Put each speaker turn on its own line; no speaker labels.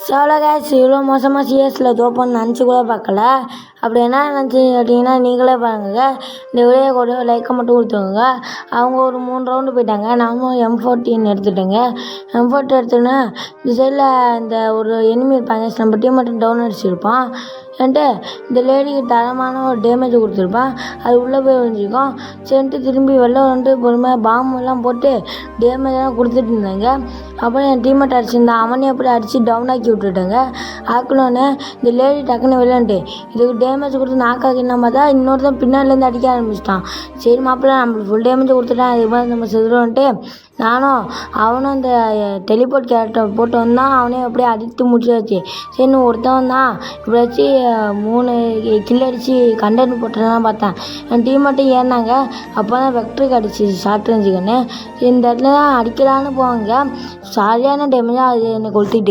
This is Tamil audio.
ஸோ கைஸ் இவ்வளோ மோசமாக சிஎஸ்சில் தோப்போன்னு நினச்சி கூட பார்க்கல. அப்படி என்ன நினச்சி கேட்டிங்கன்னா நீங்களே பாருங்க. இந்த வீடியோ கூட லைக்கை மட்டும் கொடுத்துக்கோங்க. அவங்க ஒரு 3 ரவுண்டு போயிட்டாங்க. நானும் M14 எடுத்துட்டேங்க. M14 எடுத்தோன்னே இந்த சைடில் இந்த ஒரு எனிமி இருப்பாங்க. நம்ம டீம் மட்டும் டவுன் அடிச்சிருப்பான். வந்துட்டு இந்த லேடிக்கு தரமான ஒரு டேமேஜ் கொடுத்துருப்பான். அது உள்ளே போய் விழுந்துருக்கோம். சரின்ட்டு திரும்பி வெளில வந்துட்டு பொறுமையாக பாம்பெல்லாம் போட்டு டேமேஜெல்லாம் கொடுத்துட்டு இருந்தாங்க. அப்புறம் என் டீம்மேட் அடிச்சிருந்தான். அவனையும் அப்படி அடித்து டவுன் ஆக்கி விட்டுட்டாங்க. ஆக்கணுன்னு இந்த லேடி டக்குன்னு விளையாண்டு இதுக்கு டேமேஜ் கொடுத்து நாக்காக்கினா பார்த்தா இன்னொருத்தன் பின்னாடிலேருந்து அடிக்க ஆரம்பிச்சிட்டான். சரி மாப்பிள்ள நம்மளுக்கு ஃபுல் டேமேஜ் கொடுத்துட்டான், இது மாதிரி நம்ம செதுருவோன்ட்டு நானும் அவனும் இந்த டெலிபோர்ட் கேரக்டர் போட்டு வந்தான். அவனையும் அப்படியே அடித்து முடிச்சாச்சு. சரி ஒருத்தவன் தான் இப்படி வச்சு 3 கில் அடித்து கண்டென்ட் போட்டுலாம் பார்த்தேன். என் டீம் மட்டும் ஏறினாங்க. அப்போ தான் வெக்டருக்கு அடிச்சு ஷார்ட் ரேஞ்சுக்குன்னு இந்த இடத்துல தான் அடிக்கலான்னு போவாங்க. சரியான டேமேஜாக அது என்னை கொளுத்திட்டு